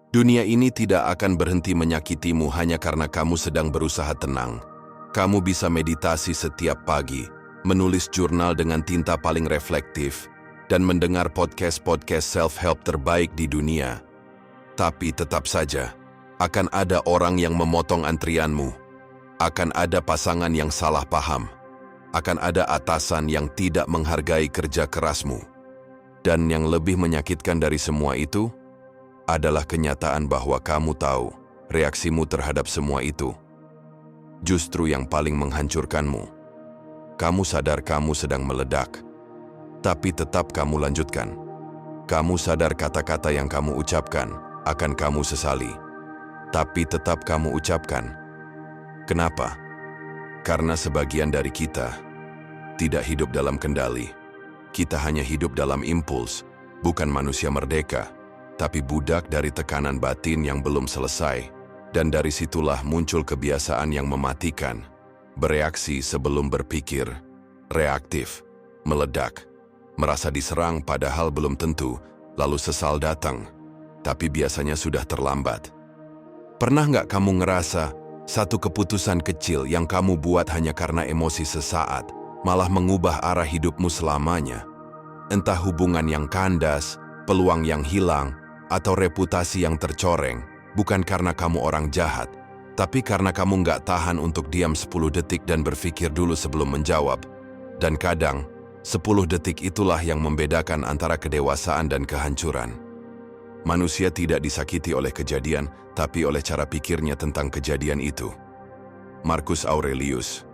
Dunia ini tidak akan berhenti menyakitimu hanya karena kamu sedang berusaha tenang. Kamu bisa meditasi setiap pagi, menulis jurnal dengan tinta paling reflektif, dan mendengar podcast-podcast self-help terbaik di dunia. Tapi tetap saja, akan ada orang yang memotong antrianmu. Akan ada pasangan yang salah paham. Akan ada atasan yang tidak menghargai kerja kerasmu. Dan yang lebih menyakitkan dari semua itu, adalah kenyataan bahwa kamu tahu reaksimu terhadap semua itu justru yang paling menghancurkanmu. Kamu sadar kamu sedang meledak, tapi tetap kamu lanjutkan. Kamu sadar kata-kata yang kamu ucapkan akan kamu sesali, tapi tetap kamu ucapkan. Kenapa? Karena sebagian dari kita tidak hidup dalam kendali. Kita hanya hidup dalam impuls, bukan manusia merdeka, tapi budak dari tekanan batin yang belum selesai, dan dari situlah muncul kebiasaan yang mematikan, bereaksi sebelum berpikir, reaktif, meledak, merasa diserang padahal belum tentu, lalu sesal datang, tapi biasanya sudah terlambat. Pernah nggak kamu ngerasa satu keputusan kecil yang kamu buat hanya karena emosi sesaat, malah mengubah arah hidupmu selamanya? Entah hubungan yang kandas, peluang yang hilang, atau reputasi yang tercoreng, bukan karena kamu orang jahat, tapi karena kamu nggak tahan untuk diam 10 detik dan berpikir dulu sebelum menjawab. Dan kadang, 10 detik itulah yang membedakan antara kedewasaan dan kehancuran. Manusia tidak disakiti oleh kejadian, tapi oleh cara pikirnya tentang kejadian itu. Marcus Aurelius.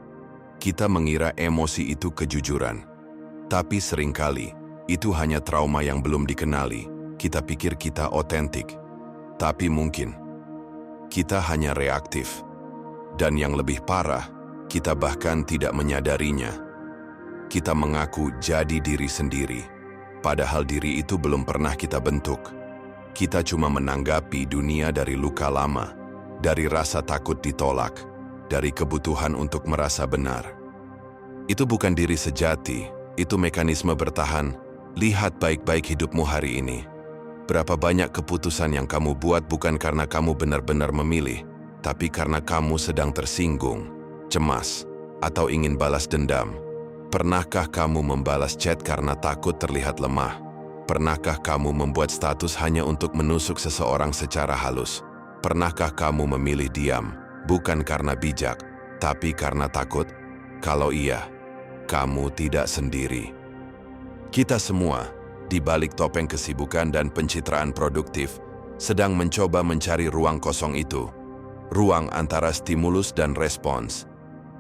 Kita mengira emosi itu kejujuran, tapi seringkali itu hanya trauma yang belum dikenali. Kita pikir kita otentik, tapi mungkin kita hanya reaktif. Dan yang lebih parah, kita bahkan tidak menyadarinya. Kita mengaku jadi diri sendiri, padahal diri itu belum pernah kita bentuk. Kita cuma menanggapi dunia dari luka lama, dari rasa takut ditolak, dari kebutuhan untuk merasa benar. Itu bukan diri sejati, itu mekanisme bertahan. Lihat baik-baik hidupmu hari ini. Berapa banyak keputusan yang kamu buat bukan karena kamu benar-benar memilih, tapi karena kamu sedang tersinggung, cemas, atau ingin balas dendam. Pernahkah kamu membalas chat karena takut terlihat lemah? Pernahkah kamu membuat status hanya untuk menusuk seseorang secara halus? Pernahkah kamu memilih diam, bukan karena bijak, tapi karena takut? Kalau iya, kamu tidak sendiri. Kita semua, di balik topeng kesibukan dan pencitraan produktif, sedang mencoba mencari ruang kosong itu. Ruang antara stimulus dan respons.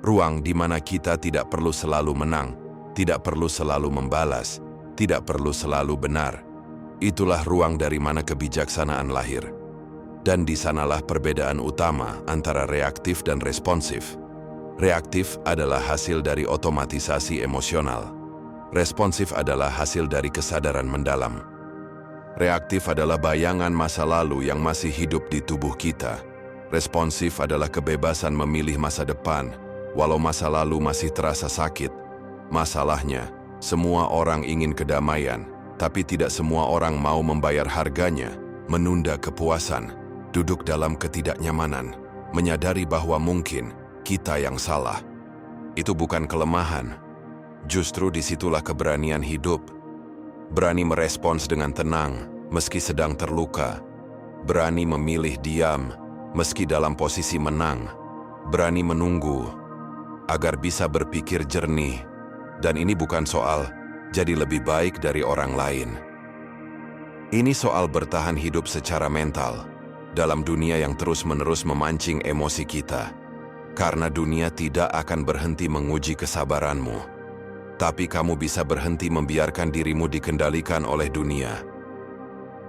Ruang di mana kita tidak perlu selalu menang, tidak perlu selalu membalas, tidak perlu selalu benar. Itulah ruang dari mana kebijaksanaan lahir. Dan di sanalah perbedaan utama antara reaktif dan responsif. Reaktif adalah hasil dari otomatisasi emosional. Responsif adalah hasil dari kesadaran mendalam. Reaktif adalah bayangan masa lalu yang masih hidup di tubuh kita. Responsif adalah kebebasan memilih masa depan, walau masa lalu masih terasa sakit. Masalahnya, semua orang ingin kedamaian, tapi tidak semua orang mau membayar harganya, menunda kepuasan, duduk dalam ketidaknyamanan, menyadari bahwa mungkin kita yang salah. Itu bukan kelemahan. Justru disitulah keberanian hidup. Berani merespons dengan tenang, meski sedang terluka. Berani memilih diam, meski dalam posisi menang. Berani menunggu, agar bisa berpikir jernih. Dan ini bukan soal jadi lebih baik dari orang lain. Ini soal bertahan hidup secara mental, dalam dunia yang terus-menerus memancing emosi kita. Karena dunia tidak akan berhenti menguji kesabaranmu. Tapi kamu bisa berhenti membiarkan dirimu dikendalikan oleh dunia.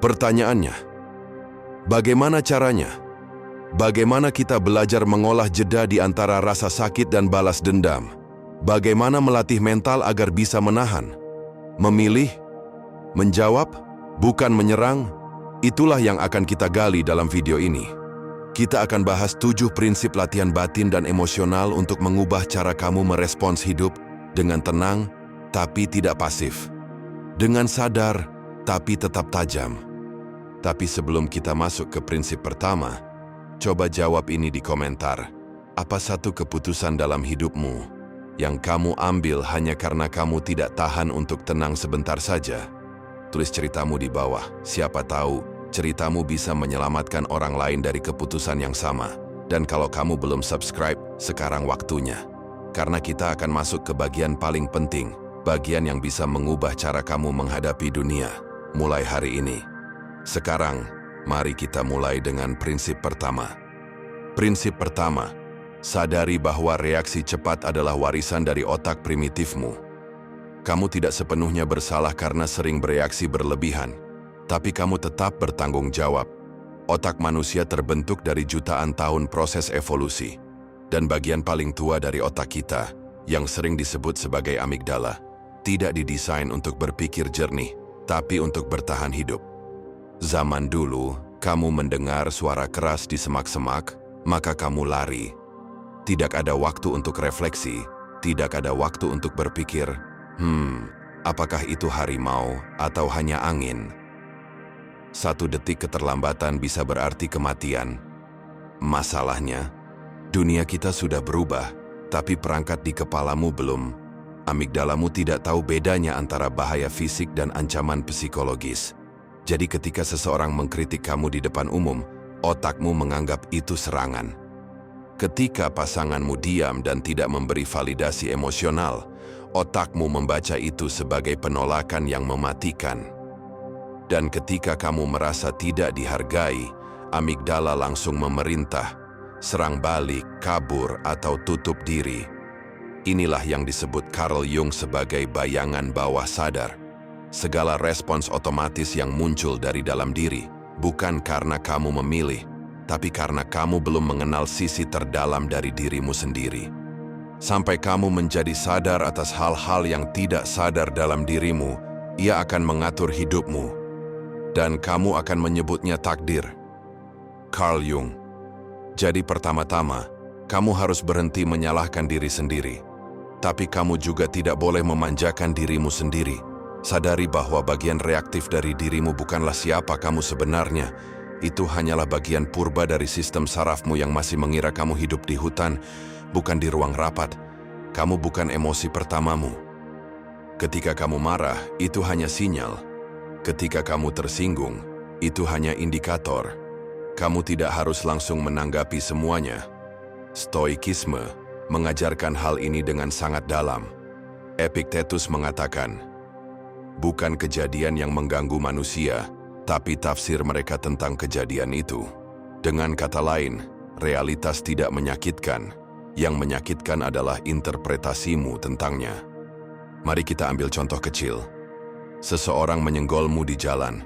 Pertanyaannya, bagaimana caranya? Bagaimana kita belajar mengolah jeda di antara rasa sakit dan balas dendam? Bagaimana melatih mental agar bisa menahan? Memilih? Menjawab? Bukan menyerang? Itulah yang akan kita gali dalam video ini. Kita akan bahas 7 prinsip latihan batin dan emosional untuk mengubah cara kamu merespons hidup dengan tenang, tapi tidak pasif. Dengan sadar, tapi tetap tajam. Tapi sebelum kita masuk ke prinsip pertama, coba jawab ini di komentar. Apa satu keputusan dalam hidupmu yang kamu ambil hanya karena kamu tidak tahan untuk tenang sebentar saja? Tulis ceritamu di bawah. Siapa tahu ceritamu bisa menyelamatkan orang lain dari keputusan yang sama. Dan kalau kamu belum subscribe, sekarang waktunya. Karena kita akan masuk ke bagian paling penting, bagian yang bisa mengubah cara kamu menghadapi dunia mulai hari ini. Sekarang, mari kita mulai dengan prinsip pertama. Prinsip pertama, sadari bahwa reaksi cepat adalah warisan dari otak primitifmu. Kamu tidak sepenuhnya bersalah karena sering bereaksi berlebihan, tapi kamu tetap bertanggung jawab. Otak manusia terbentuk dari jutaan tahun proses evolusi, dan bagian paling tua dari otak kita, yang sering disebut sebagai amigdala, tidak didesain untuk berpikir jernih, tapi untuk bertahan hidup. Zaman dulu, kamu mendengar suara keras di semak-semak, maka kamu lari. Tidak ada waktu untuk refleksi, tidak ada waktu untuk berpikir, apakah itu harimau atau hanya angin? 1 detik keterlambatan bisa berarti kematian. Masalahnya, dunia kita sudah berubah, tapi perangkat di kepalamu belum. Amigdalamu tidak tahu bedanya antara bahaya fisik dan ancaman psikologis. Jadi ketika seseorang mengkritik kamu di depan umum, otakmu menganggap itu serangan. Ketika pasanganmu diam dan tidak memberi validasi emosional, otakmu membaca itu sebagai penolakan yang mematikan. Dan ketika kamu merasa tidak dihargai, amigdala langsung memerintah, serang balik, kabur, atau tutup diri. Inilah yang disebut Carl Jung sebagai bayangan bawah sadar. Segala respons otomatis yang muncul dari dalam diri, bukan karena kamu memilih, tapi karena kamu belum mengenal sisi terdalam dari dirimu sendiri. Sampai kamu menjadi sadar atas hal-hal yang tidak sadar dalam dirimu, ia akan mengatur hidupmu. Dan kamu akan menyebutnya takdir. Carl Jung. Jadi pertama-tama, kamu harus berhenti menyalahkan diri sendiri. Tapi kamu juga tidak boleh memanjakan dirimu sendiri. Sadari bahwa bagian reaktif dari dirimu bukanlah siapa kamu sebenarnya. Itu hanyalah bagian purba dari sistem sarafmu yang masih mengira kamu hidup di hutan, bukan di ruang rapat. Kamu bukan emosi pertamamu. Ketika kamu marah, itu hanya sinyal. Ketika kamu tersinggung, itu hanya indikator. Kamu tidak harus langsung menanggapi semuanya. Stoikisme mengajarkan hal ini dengan sangat dalam. Epictetus mengatakan, bukan kejadian yang mengganggu manusia, tapi tafsir mereka tentang kejadian itu. Dengan kata lain, realitas tidak menyakitkan. Yang menyakitkan adalah interpretasimu tentangnya. Mari kita ambil contoh kecil. Seseorang menyenggolmu di jalan.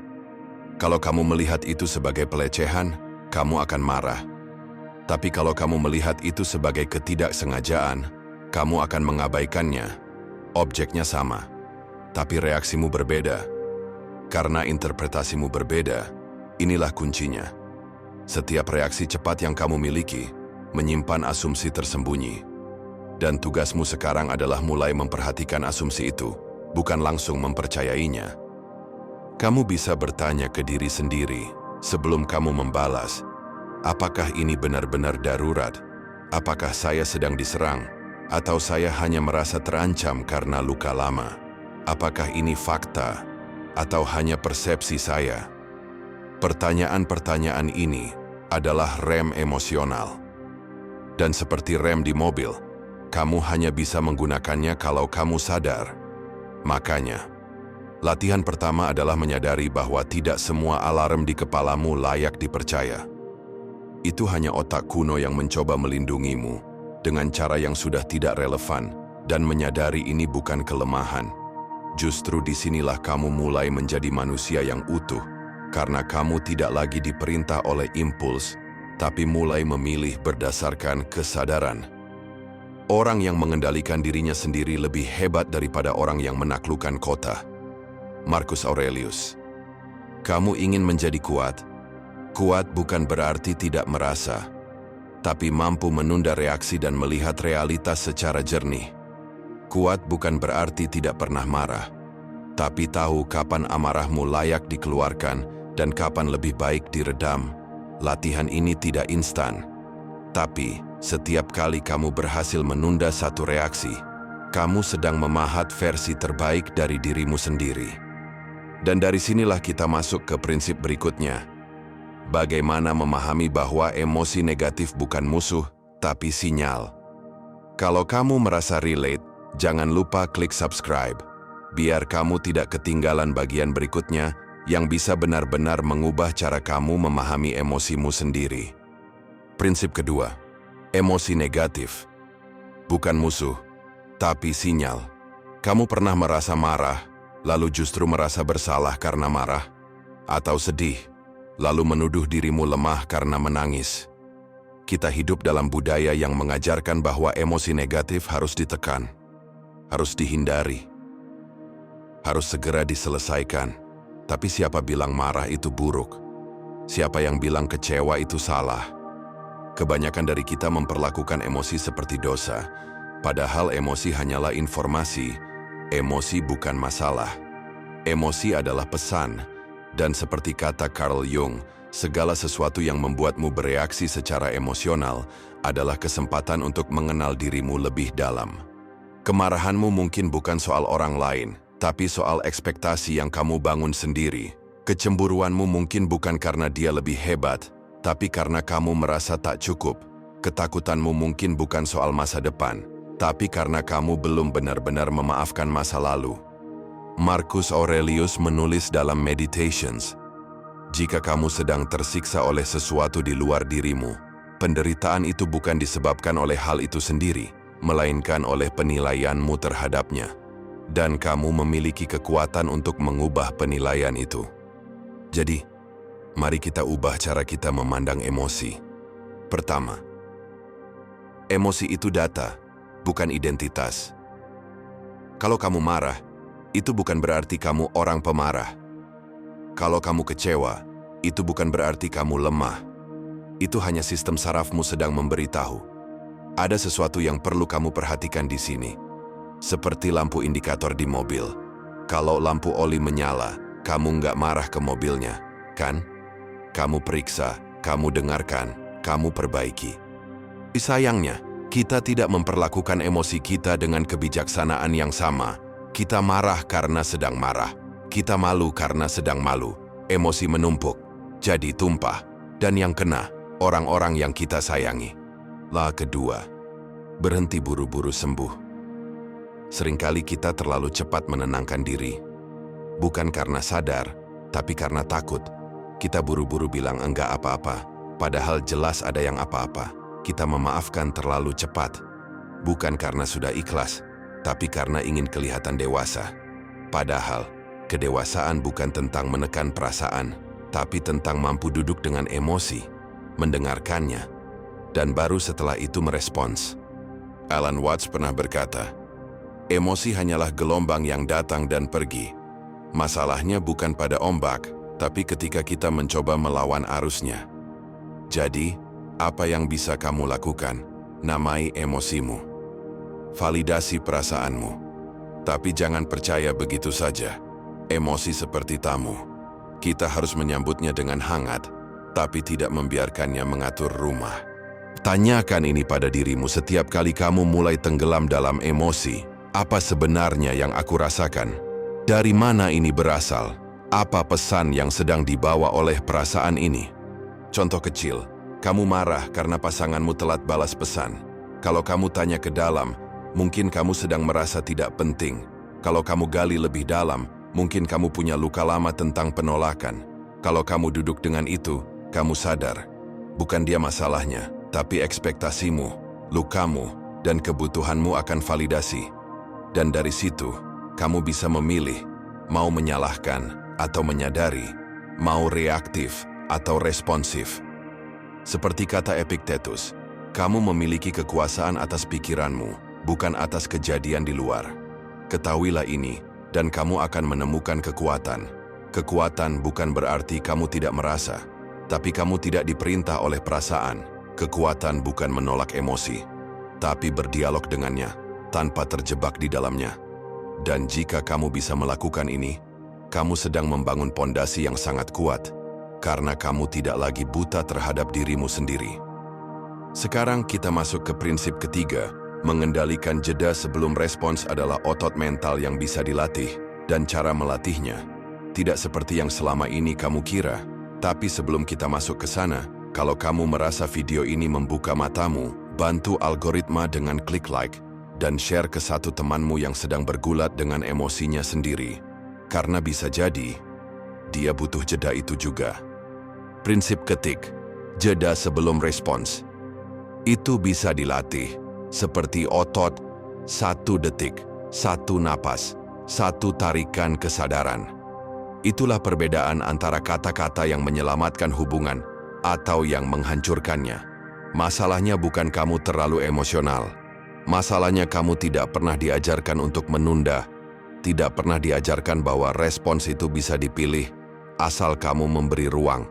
Kalau kamu melihat itu sebagai pelecehan, kamu akan marah. Tapi kalau kamu melihat itu sebagai ketidaksengajaan, kamu akan mengabaikannya. Objeknya sama, tapi reaksimu berbeda. Karena interpretasimu berbeda, inilah kuncinya. Setiap reaksi cepat yang kamu miliki menyimpan asumsi tersembunyi. Dan tugasmu sekarang adalah mulai memperhatikan asumsi itu, bukan langsung mempercayainya. Kamu bisa bertanya ke diri sendiri sebelum kamu membalas, apakah ini benar-benar darurat? Apakah saya sedang diserang? Atau saya hanya merasa terancam karena luka lama? Apakah ini fakta? Atau hanya persepsi saya? Pertanyaan-pertanyaan ini adalah rem emosional. Dan seperti rem di mobil, kamu hanya bisa menggunakannya kalau kamu sadar. Makanya, latihan pertama adalah menyadari bahwa tidak semua alarm di kepalamu layak dipercaya. Itu hanya otak kuno yang mencoba melindungimu dengan cara yang sudah tidak relevan, dan menyadari ini bukan kelemahan. Justru disinilah kamu mulai menjadi manusia yang utuh, karena kamu tidak lagi diperintah oleh impuls, tapi mulai memilih berdasarkan kesadaran. Orang yang mengendalikan dirinya sendiri lebih hebat daripada orang yang menaklukkan kota. Marcus Aurelius. Kamu ingin menjadi kuat? Kuat bukan berarti tidak merasa, tapi mampu menunda reaksi dan melihat realitas secara jernih. Kuat bukan berarti tidak pernah marah, tapi tahu kapan amarahmu layak dikeluarkan dan kapan lebih baik diredam. Latihan ini tidak instan. Tapi, setiap kali kamu berhasil menunda satu reaksi, kamu sedang memahat versi terbaik dari dirimu sendiri. Dan dari sinilah kita masuk ke prinsip berikutnya. Bagaimana memahami bahwa emosi negatif bukan musuh, tapi sinyal. Kalau kamu merasa relate, jangan lupa klik subscribe, biar kamu tidak ketinggalan bagian berikutnya yang bisa benar-benar mengubah cara kamu memahami emosimu sendiri. Prinsip kedua, emosi negatif bukan musuh, tapi sinyal. Kamu pernah merasa marah, lalu justru merasa bersalah karena marah? Atau sedih, lalu menuduh dirimu lemah karena menangis? Kita hidup dalam budaya yang mengajarkan bahwa emosi negatif harus ditekan, harus dihindari, harus segera diselesaikan. Tapi siapa bilang marah itu buruk? Siapa yang bilang kecewa itu salah? Kebanyakan dari kita memperlakukan emosi seperti dosa, padahal emosi hanyalah informasi. Emosi bukan masalah. Emosi adalah pesan, dan seperti kata Carl Jung, segala sesuatu yang membuatmu bereaksi secara emosional adalah kesempatan untuk mengenal dirimu lebih dalam. Kemarahanmu mungkin bukan soal orang lain, tapi soal ekspektasi yang kamu bangun sendiri. Kecemburuanmu mungkin bukan karena dia lebih hebat, tapi karena kamu merasa tak cukup. Ketakutanmu mungkin bukan soal masa depan, tapi karena kamu belum benar-benar memaafkan masa lalu. Marcus Aurelius menulis dalam Meditations, jika kamu sedang tersiksa oleh sesuatu di luar dirimu, penderitaan itu bukan disebabkan oleh hal itu sendiri, melainkan oleh penilaianmu terhadapnya. Dan kamu memiliki kekuatan untuk mengubah penilaian itu. Jadi, mari kita ubah cara kita memandang emosi. Pertama, emosi itu data, bukan identitas. Kalau kamu marah, itu bukan berarti kamu orang pemarah. Kalau kamu kecewa, itu bukan berarti kamu lemah. Itu hanya sistem sarafmu sedang memberitahu. Ada sesuatu yang perlu kamu perhatikan di sini. Seperti lampu indikator di mobil. Kalau lampu oli menyala, kamu nggak marah ke mobilnya, kan? Kamu periksa, kamu dengarkan, kamu perbaiki. Sayangnya, kita tidak memperlakukan emosi kita dengan kebijaksanaan yang sama. Kita marah karena sedang marah. Kita malu karena sedang malu. Emosi menumpuk, jadi tumpah. Dan yang kena, orang-orang yang kita sayangi. Kedua, berhenti buru-buru sembuh. Seringkali kita terlalu cepat menenangkan diri. Bukan karena sadar, tapi karena takut. Kita buru-buru bilang enggak apa-apa, padahal jelas ada yang apa-apa. Kita memaafkan terlalu cepat. Bukan karena sudah ikhlas, tapi karena ingin kelihatan dewasa. Padahal, kedewasaan bukan tentang menekan perasaan, tapi tentang mampu duduk dengan emosi, mendengarkannya, dan baru setelah itu merespons. Alan Watts pernah berkata, emosi hanyalah gelombang yang datang dan pergi. Masalahnya bukan pada ombak, tapi ketika kita mencoba melawan arusnya. Jadi, apa yang bisa kamu lakukan? Namai emosimu. Validasi perasaanmu. Tapi jangan percaya begitu saja. Emosi seperti tamu. Kita harus menyambutnya dengan hangat, tapi tidak membiarkannya mengatur rumah. Tanyakan ini pada dirimu setiap kali kamu mulai tenggelam dalam emosi. Apa sebenarnya yang aku rasakan? Dari mana ini berasal? Apa pesan yang sedang dibawa oleh perasaan ini? Contoh kecil, kamu marah karena pasanganmu telat balas pesan. Kalau kamu tanya ke dalam, mungkin kamu sedang merasa tidak penting. Kalau kamu gali lebih dalam, mungkin kamu punya luka lama tentang penolakan. Kalau kamu duduk dengan itu, kamu sadar. Bukan dia masalahnya, tapi ekspektasimu, lukamu, dan kebutuhanmu akan validasi. Dan dari situ, kamu bisa memilih, mau menyalahkan atau menyadari, mau reaktif atau responsif. Seperti kata Epictetus, kamu memiliki kekuasaan atas pikiranmu, bukan atas kejadian di luar. Ketahuilah ini, dan kamu akan menemukan kekuatan. Kekuatan bukan berarti kamu tidak merasa, tapi kamu tidak diperintah oleh perasaan. Kekuatan bukan menolak emosi, tapi berdialog dengannya, tanpa terjebak di dalamnya. Dan jika kamu bisa melakukan ini, kamu sedang membangun pondasi yang sangat kuat. karena kamu tidak lagi buta terhadap dirimu sendiri. Sekarang kita masuk ke prinsip ketiga. Mengendalikan jeda sebelum respons adalah otot mental yang bisa dilatih, dan cara melatihnya tidak seperti yang selama ini kamu kira. Tapi sebelum kita masuk ke sana, kalau kamu merasa video ini membuka matamu, bantu algoritma dengan klik like dan share ke satu temanmu yang sedang bergulat dengan emosinya sendiri. Karena bisa jadi, dia butuh jeda itu juga. Prinsip ketik, jeda sebelum respons. Itu bisa dilatih. Seperti otot, 1 detik, 1 napas, 1 tarikan kesadaran. Itulah perbedaan antara kata-kata yang menyelamatkan hubungan atau yang menghancurkannya. Masalahnya bukan kamu terlalu emosional. Masalahnya kamu tidak pernah diajarkan untuk menunda. Tidak pernah diajarkan bahwa respons itu bisa dipilih, asal kamu memberi ruang.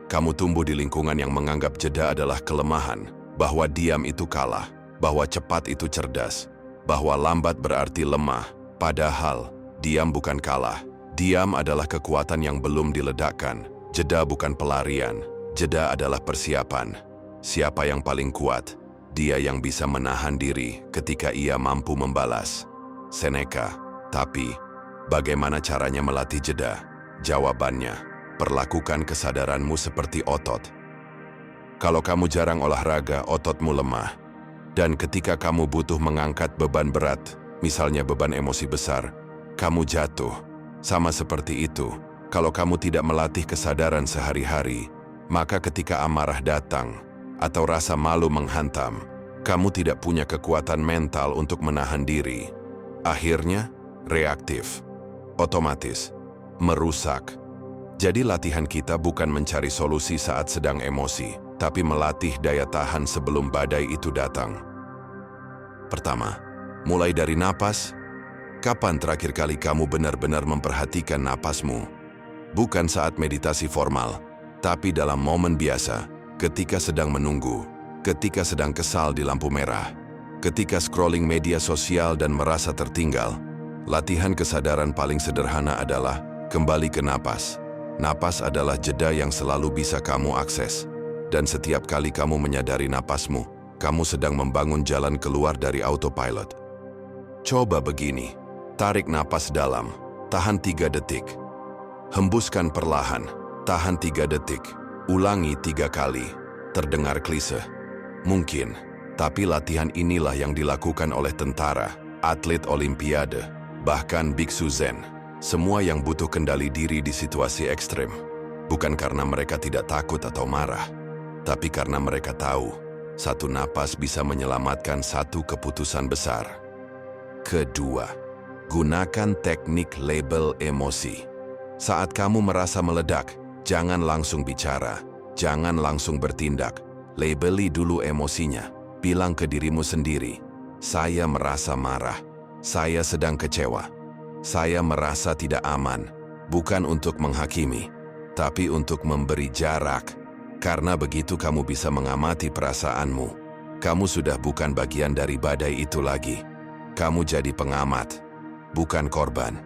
Kamu tumbuh di lingkungan yang menganggap jeda adalah kelemahan, bahwa diam itu kalah, bahwa cepat itu cerdas, bahwa lambat berarti lemah. Padahal, diam bukan kalah. Diam adalah kekuatan yang belum diledakkan. Jeda bukan pelarian. Jeda adalah persiapan. Siapa yang paling kuat? Dia yang bisa menahan diri ketika ia mampu membalas. Seneca. Tapi, bagaimana caranya melatih jeda? Jawabannya, perlakukan kesadaranmu seperti otot. Kalau kamu jarang olahraga, ototmu lemah. Dan ketika kamu butuh mengangkat beban berat, misalnya beban emosi besar, kamu jatuh. Sama seperti itu, kalau kamu tidak melatih kesadaran sehari-hari, maka ketika amarah datang atau rasa malu menghantam, kamu tidak punya kekuatan mental untuk menahan diri. Akhirnya, reaktif, otomatis, merusak. Jadi latihan kita bukan mencari solusi saat sedang emosi, tapi melatih daya tahan sebelum badai itu datang. Pertama, mulai dari napas. Kapan terakhir kali kamu benar-benar memperhatikan napasmu? Bukan saat meditasi formal, tapi dalam momen biasa, ketika sedang menunggu, ketika sedang kesal di lampu merah, ketika scrolling media sosial dan merasa tertinggal. Latihan kesadaran paling sederhana adalah kembali ke napas. Napas adalah jeda yang selalu bisa kamu akses. Dan setiap kali kamu menyadari napasmu, kamu sedang membangun jalan keluar dari autopilot. Coba begini, tarik napas dalam, tahan 3 detik. Hembuskan perlahan, tahan 3 detik. Ulangi 3 kali. Terdengar klise? Mungkin, tapi latihan inilah yang dilakukan oleh tentara, atlet olimpiade, bahkan biksu zen. Semua yang butuh kendali diri di situasi ekstrem. Bukan karena mereka tidak takut atau marah, tapi karena mereka tahu, 1 napas bisa menyelamatkan 1 keputusan besar. Kedua, gunakan teknik label emosi. Saat kamu merasa meledak, jangan langsung bicara, jangan langsung bertindak. Labeli dulu emosinya. Bilang ke dirimu sendiri, saya merasa marah, saya sedang kecewa, saya merasa tidak aman. Bukan untuk menghakimi, tapi untuk memberi jarak. Karena begitu kamu bisa mengamati perasaanmu, kamu sudah bukan bagian dari badai itu lagi. Kamu jadi pengamat, bukan korban.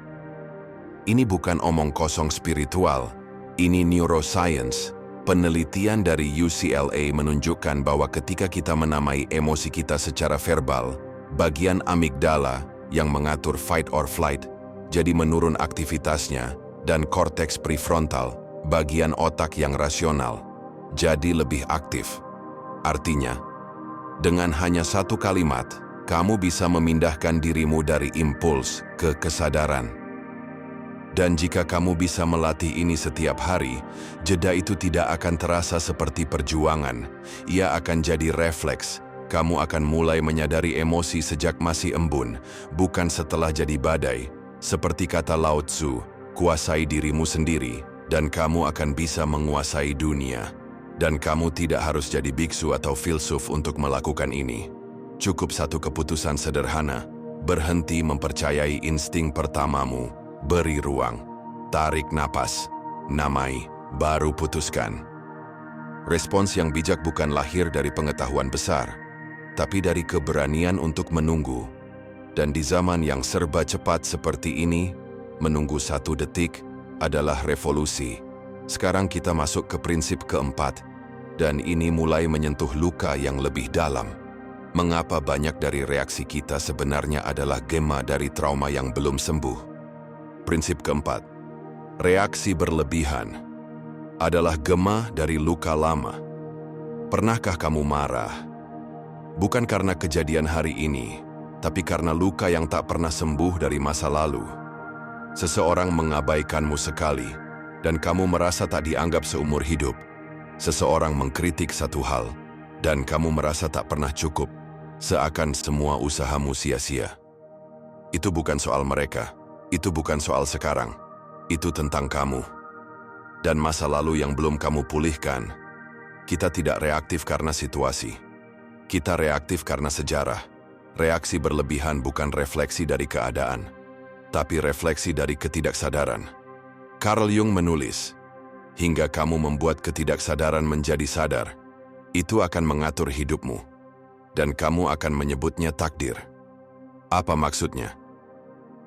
Ini bukan omong kosong spiritual, ini neuroscience. Penelitian dari UCLA menunjukkan bahwa ketika kita menamai emosi kita secara verbal, bagian amigdala yang mengatur fight or flight jadi menurun aktivitasnya, dan korteks prefrontal, bagian otak yang rasional, jadi lebih aktif. Artinya, dengan hanya 1 kalimat, kamu bisa memindahkan dirimu dari impuls ke kesadaran. Dan jika kamu bisa melatih ini setiap hari, jeda itu tidak akan terasa seperti perjuangan. Ia akan jadi refleks. Kamu akan mulai menyadari emosi sejak masih embun, bukan setelah jadi badai. Seperti kata Lao Tzu, kuasai dirimu sendiri, dan kamu akan bisa menguasai dunia. Dan kamu tidak harus jadi biksu atau filsuf untuk melakukan ini. Cukup 1 keputusan sederhana, berhenti mempercayai insting pertamamu, beri ruang, tarik napas, namai, baru putuskan. Respons yang bijak bukan lahir dari pengetahuan besar, tapi dari keberanian untuk menunggu. Dan di zaman yang serba cepat seperti ini, menunggu 1 detik adalah revolusi. Sekarang kita masuk ke prinsip keempat, dan ini mulai menyentuh luka yang lebih dalam. Mengapa banyak dari reaksi kita sebenarnya adalah gema dari trauma yang belum sembuh? Prinsip keempat, reaksi berlebihan adalah gema dari luka lama. Pernahkah kamu marah? Bukan karena kejadian hari ini, tapi karena luka yang tak pernah sembuh dari masa lalu. Seseorang mengabaikanmu sekali, dan kamu merasa tak dianggap seumur hidup. Seseorang mengkritik satu hal, dan kamu merasa tak pernah cukup, seakan semua usahamu sia-sia. Itu bukan soal mereka, itu bukan soal sekarang, itu tentang kamu. Dan masa lalu yang belum kamu pulihkan. Kita tidak reaktif karena situasi. Kita reaktif karena sejarah. Reaksi berlebihan bukan refleksi dari keadaan, tapi refleksi dari ketidaksadaran. Carl Jung menulis, hingga kamu membuat ketidaksadaran menjadi sadar, itu akan mengatur hidupmu, dan kamu akan menyebutnya takdir. Apa maksudnya?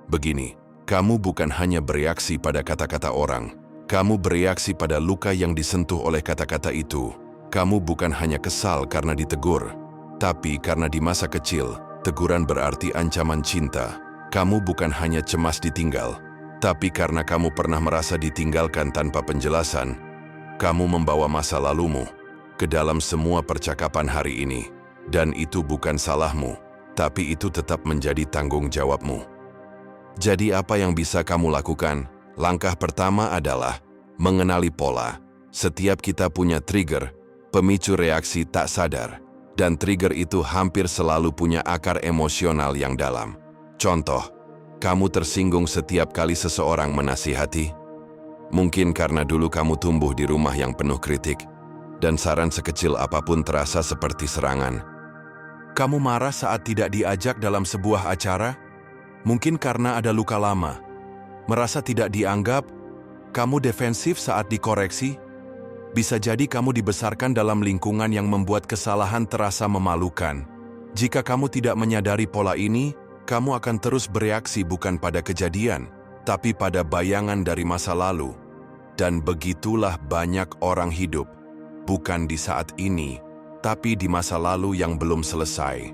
Begini, kamu bukan hanya bereaksi pada kata-kata orang, kamu bereaksi pada luka yang disentuh oleh kata-kata itu. Kamu bukan hanya kesal karena ditegur, tapi karena di masa kecil, teguran berarti ancaman cinta. Kamu bukan hanya cemas ditinggal, tapi karena kamu pernah merasa ditinggalkan tanpa penjelasan, kamu membawa masa lalumu ke dalam semua percakapan hari ini. Dan itu bukan salahmu, tapi itu tetap menjadi tanggung jawabmu. Jadi apa yang bisa kamu lakukan? Langkah pertama adalah mengenali pola. Setiap kita punya trigger, pemicu reaksi tak sadar, dan trigger itu hampir selalu punya akar emosional yang dalam. Contoh, kamu tersinggung setiap kali seseorang menasihati? Mungkin karena dulu kamu tumbuh di rumah yang penuh kritik, dan saran sekecil apapun terasa seperti serangan. Kamu marah saat tidak diajak dalam sebuah acara? Mungkin karena ada luka lama. Merasa tidak dianggap? Kamu defensif saat dikoreksi? Bisa jadi kamu dibesarkan dalam lingkungan yang membuat kesalahan terasa memalukan. Jika kamu tidak menyadari pola ini, kamu akan terus bereaksi bukan pada kejadian, tapi pada bayangan dari masa lalu. Dan begitulah banyak orang hidup, bukan di saat ini, tapi di masa lalu yang belum selesai.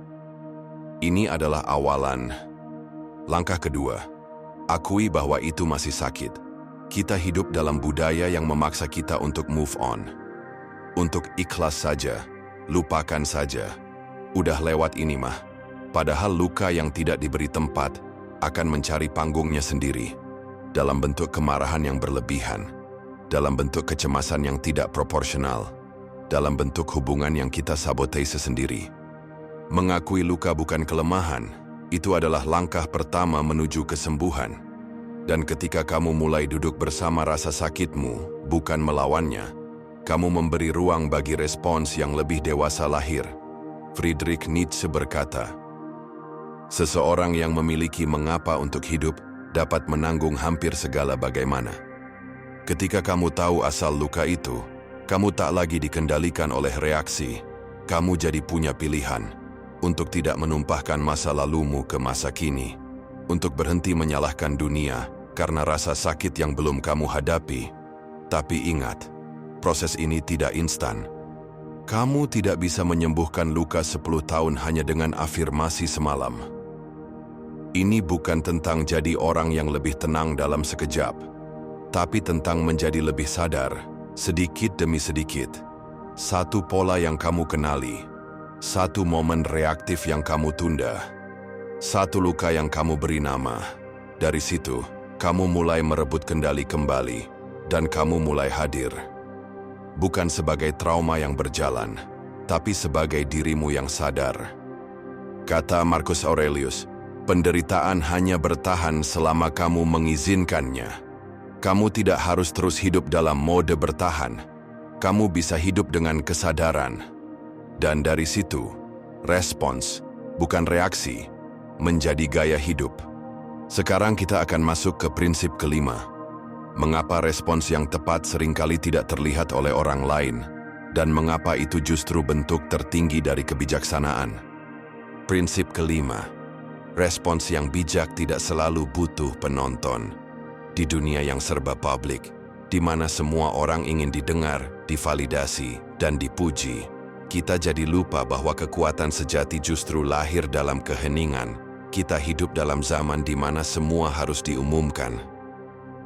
Ini adalah awalan. Langkah kedua, akui bahwa itu masih sakit. Kita hidup dalam budaya yang memaksa kita untuk move on. Untuk ikhlas saja, lupakan saja. Udah lewat ini mah. Padahal luka yang tidak diberi tempat akan mencari panggungnya sendiri, dalam bentuk kemarahan yang berlebihan, dalam bentuk kecemasan yang tidak proporsional, dalam bentuk hubungan yang kita sabotase sendiri. Mengakui luka bukan kelemahan, itu adalah langkah pertama menuju kesembuhan. Dan ketika kamu mulai duduk bersama rasa sakitmu, bukan melawannya, kamu memberi ruang bagi respons yang lebih dewasa lahir. Friedrich Nietzsche berkata, seseorang yang memiliki mengapa untuk hidup dapat menanggung hampir segala bagaimana. Ketika kamu tahu asal luka itu, kamu tak lagi dikendalikan oleh reaksi. Kamu jadi punya pilihan untuk tidak menumpahkan masa lalumu ke masa kini, untuk berhenti menyalahkan dunia karena rasa sakit yang belum kamu hadapi. Tapi ingat, proses ini tidak instan. Kamu tidak bisa menyembuhkan luka 10 tahun hanya dengan afirmasi semalam. Ini bukan tentang jadi orang yang lebih tenang dalam sekejap, tapi tentang menjadi lebih sadar, sedikit demi sedikit. Satu pola yang kamu kenali, satu momen reaktif yang kamu tunda, satu luka yang kamu beri nama. Dari situ, kamu mulai merebut kendali kembali, dan kamu mulai hadir. Bukan sebagai trauma yang berjalan, tapi sebagai dirimu yang sadar. Kata Marcus Aurelius, penderitaan hanya bertahan selama kamu mengizinkannya. Kamu tidak harus terus hidup dalam mode bertahan. Kamu bisa hidup dengan kesadaran. Dan dari situ, respons, bukan reaksi, menjadi gaya hidup. Sekarang kita akan masuk ke prinsip kelima. Mengapa respons yang tepat seringkali tidak terlihat oleh orang lain, dan mengapa itu justru bentuk tertinggi dari kebijaksanaan. Prinsip kelima, respons yang bijak tidak selalu butuh penonton. Di dunia yang serba publik, di mana semua orang ingin didengar, divalidasi, dan dipuji. Kita jadi lupa bahwa kekuatan sejati justru lahir dalam keheningan. Kita hidup dalam zaman di mana semua harus diumumkan.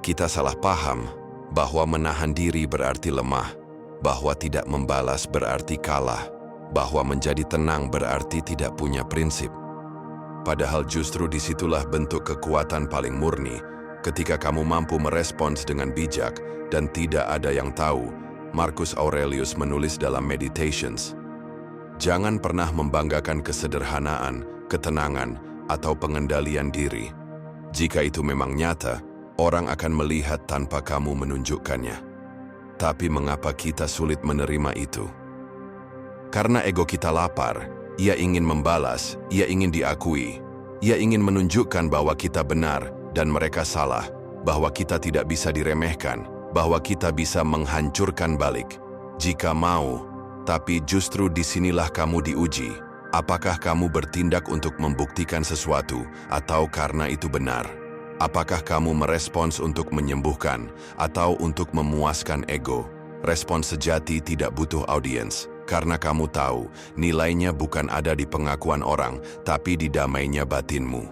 Kita salah paham bahwa menahan diri berarti lemah, bahwa tidak membalas berarti kalah, bahwa menjadi tenang berarti tidak punya prinsip. Padahal justru disitulah bentuk kekuatan paling murni, ketika kamu mampu merespons dengan bijak dan tidak ada yang tahu. Marcus Aurelius menulis dalam Meditations, "Jangan pernah membanggakan kesederhanaan, ketenangan, atau pengendalian diri. Jika itu memang nyata, orang akan melihat tanpa kamu menunjukkannya. Tapi mengapa kita sulit menerima itu? Karena ego kita lapar. Ia ingin membalas, ia ingin diakui, ia ingin menunjukkan bahwa kita benar dan mereka salah, bahwa kita tidak bisa diremehkan, bahwa kita bisa menghancurkan balik. Jika mau, tapi justru disinilah kamu diuji. Apakah kamu bertindak untuk membuktikan sesuatu atau karena itu benar? Apakah kamu merespons untuk menyembuhkan atau untuk memuaskan ego? Respons sejati tidak butuh audiens. Karena kamu tahu, nilainya bukan ada di pengakuan orang, tapi di damainya batinmu.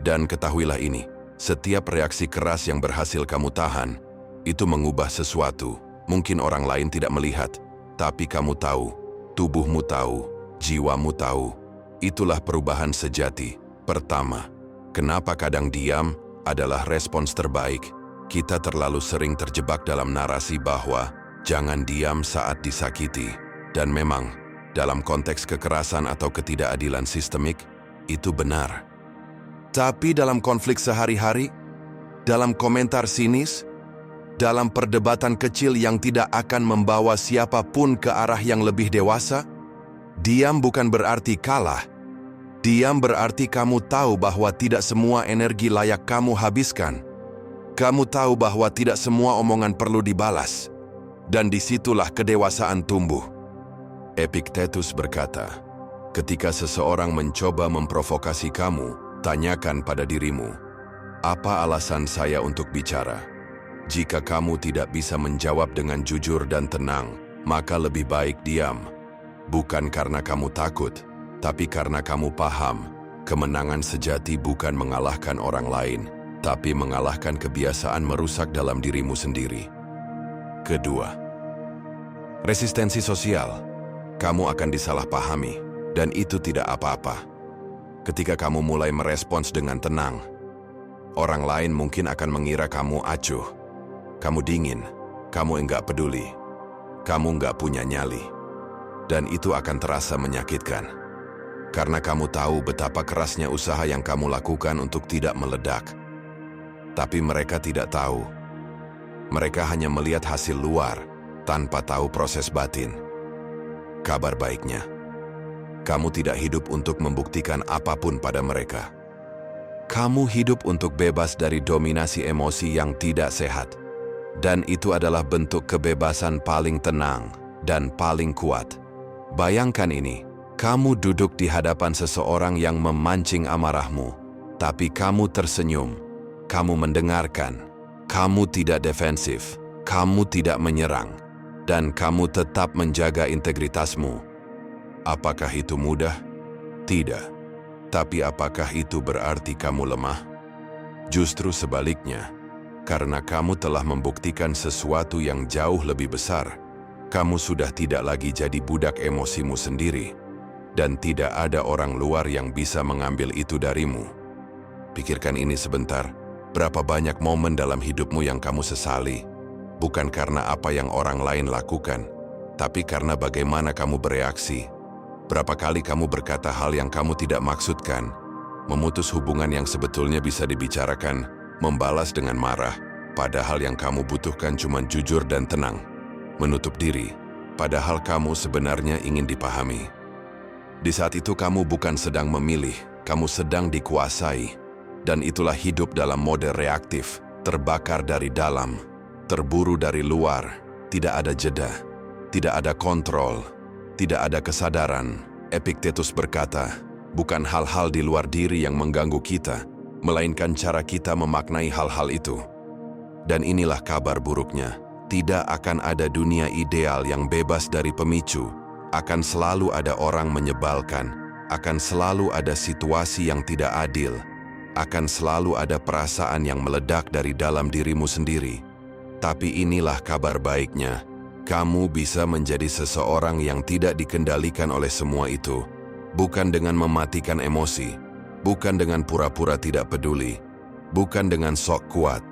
Dan ketahuilah ini, setiap reaksi keras yang berhasil kamu tahan, itu mengubah sesuatu. Mungkin orang lain tidak melihat, tapi kamu tahu, tubuhmu tahu, jiwamu tahu. Itulah perubahan sejati. Pertama, kenapa kadang diam adalah respons terbaik. Kita terlalu sering terjebak dalam narasi bahwa jangan diam saat disakiti. Dan memang, dalam konteks kekerasan atau ketidakadilan sistemik, itu benar. Tapi dalam konflik sehari-hari, dalam komentar sinis, dalam perdebatan kecil yang tidak akan membawa siapapun ke arah yang lebih dewasa, diam bukan berarti kalah. Diam berarti kamu tahu bahwa tidak semua energi layak kamu habiskan. Kamu tahu bahwa tidak semua omongan perlu dibalas. Dan disitulah kedewasaan tumbuh. Epictetus berkata, ketika seseorang mencoba memprovokasi kamu, tanyakan pada dirimu, apa alasan saya untuk bicara? Jika kamu tidak bisa menjawab dengan jujur dan tenang, maka lebih baik diam. Bukan karena kamu takut, tapi karena kamu paham, kemenangan sejati bukan mengalahkan orang lain, tapi mengalahkan kebiasaan merusak dalam dirimu sendiri. Kedua, resistensi sosial. Kamu akan disalahpahami, dan itu tidak apa-apa. Ketika kamu mulai merespons dengan tenang, orang lain mungkin akan mengira kamu acuh, kamu dingin, kamu enggak peduli, kamu enggak punya nyali. Dan itu akan terasa menyakitkan. Karena kamu tahu betapa kerasnya usaha yang kamu lakukan untuk tidak meledak. Tapi mereka tidak tahu. Mereka hanya melihat hasil luar, tanpa tahu proses batin. Kabar baiknya, kamu tidak hidup untuk membuktikan apapun pada mereka. Kamu hidup untuk bebas dari dominasi emosi yang tidak sehat. Dan itu adalah bentuk kebebasan paling tenang dan paling kuat. Bayangkan ini, kamu duduk di hadapan seseorang yang memancing amarahmu, tapi kamu tersenyum, kamu mendengarkan, kamu tidak defensif, kamu tidak menyerang, dan kamu tetap menjaga integritasmu. Apakah itu mudah? Tidak. Tapi apakah itu berarti kamu lemah? Justru sebaliknya, karena kamu telah membuktikan sesuatu yang jauh lebih besar, kamu sudah tidak lagi jadi budak emosimu sendiri, dan tidak ada orang luar yang bisa mengambil itu darimu. Pikirkan ini sebentar, berapa banyak momen dalam hidupmu yang kamu sesali, bukan karena apa yang orang lain lakukan, tapi karena bagaimana kamu bereaksi. Berapa kali kamu berkata hal yang kamu tidak maksudkan, memutus hubungan yang sebetulnya bisa dibicarakan, membalas dengan marah, padahal yang kamu butuhkan cuma jujur dan tenang. Menutup diri, padahal kamu sebenarnya ingin dipahami. Di saat itu kamu bukan sedang memilih, kamu sedang dikuasai. Dan itulah hidup dalam mode reaktif, terbakar dari dalam, terburu dari luar, tidak ada jeda, tidak ada kontrol, tidak ada kesadaran. Epictetus berkata, bukan hal-hal di luar diri yang mengganggu kita, melainkan cara kita memaknai hal-hal itu. Dan inilah kabar buruknya. Tidak akan ada dunia ideal yang bebas dari pemicu. Akan selalu ada orang menyebalkan. Akan selalu ada situasi yang tidak adil. Akan selalu ada perasaan yang meledak dari dalam dirimu sendiri. Tapi inilah kabar baiknya. Kamu bisa menjadi seseorang yang tidak dikendalikan oleh semua itu. Bukan dengan mematikan emosi. Bukan dengan pura-pura tidak peduli. Bukan dengan sok kuat.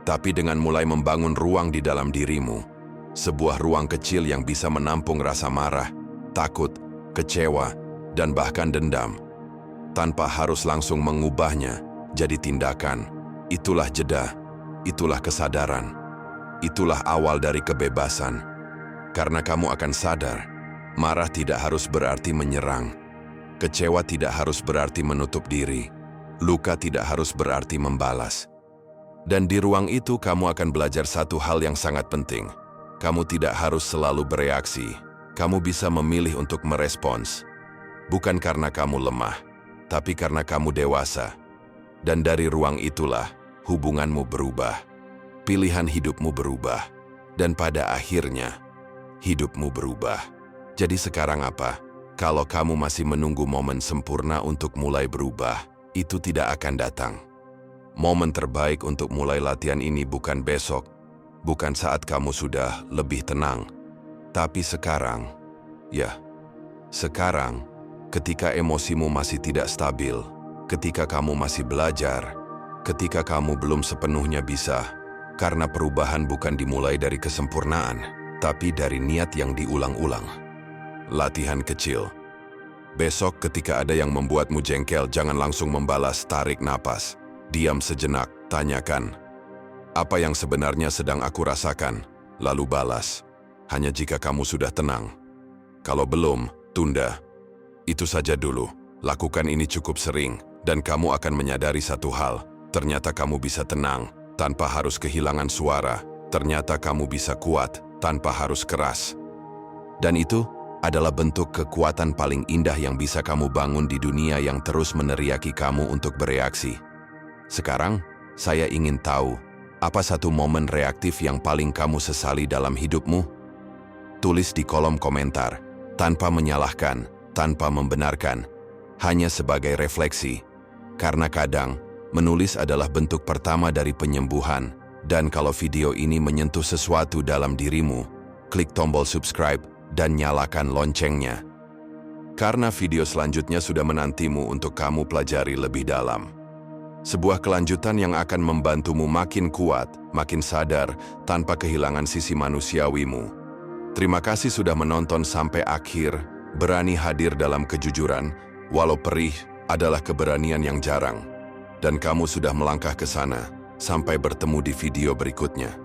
Tapi dengan mulai membangun ruang di dalam dirimu. Sebuah ruang kecil yang bisa menampung rasa marah, takut, kecewa, dan bahkan dendam. Tanpa harus langsung mengubahnya jadi tindakan. Itulah jeda, itulah kesadaran. Itulah awal dari kebebasan. Karena kamu akan sadar, marah tidak harus berarti menyerang. Kecewa tidak harus berarti menutup diri. Luka tidak harus berarti membalas. Dan di ruang itu kamu akan belajar satu hal yang sangat penting. Kamu tidak harus selalu bereaksi. Kamu bisa memilih untuk merespons. Bukan karena kamu lemah, tapi karena kamu dewasa. Dan dari ruang itulah, hubunganmu berubah. Pilihan hidupmu berubah. Dan pada akhirnya, hidupmu berubah. Jadi sekarang apa? Kalau kamu masih menunggu momen sempurna untuk mulai berubah, itu tidak akan datang. Momen terbaik untuk mulai latihan ini bukan besok, bukan saat kamu sudah lebih tenang. Tapi sekarang, ya, sekarang, ketika emosimu masih tidak stabil, ketika kamu masih belajar, ketika kamu belum sepenuhnya bisa, karena perubahan bukan dimulai dari kesempurnaan, tapi dari niat yang diulang-ulang. Latihan kecil. Besok ketika ada yang membuatmu jengkel, jangan langsung membalas, tarik napas. Diam sejenak, tanyakan, apa yang sebenarnya sedang aku rasakan, lalu balas. Hanya jika kamu sudah tenang. Kalau belum, tunda. Itu saja dulu. Lakukan ini cukup sering, dan kamu akan menyadari satu hal. Ternyata kamu bisa tenang, tanpa harus kehilangan suara. Ternyata kamu bisa kuat, tanpa harus keras. Dan itu adalah bentuk kekuatan paling indah yang bisa kamu bangun di dunia yang terus meneriaki kamu untuk bereaksi. Sekarang, saya ingin tahu, apa satu momen reaktif yang paling kamu sesali dalam hidupmu? Tulis di kolom komentar, tanpa menyalahkan, tanpa membenarkan, hanya sebagai refleksi. Karena kadang, menulis adalah bentuk pertama dari penyembuhan, dan kalau video ini menyentuh sesuatu dalam dirimu, klik tombol subscribe dan nyalakan loncengnya. Karena video selanjutnya sudah menantimu untuk kamu pelajari lebih dalam. Sebuah kelanjutan yang akan membantumu makin kuat, makin sadar, tanpa kehilangan sisi manusiawimu. Terima kasih sudah menonton sampai akhir. Berani hadir dalam kejujuran, walau perih, adalah keberanian yang jarang. Dan kamu sudah melangkah ke sana. Sampai bertemu di video berikutnya.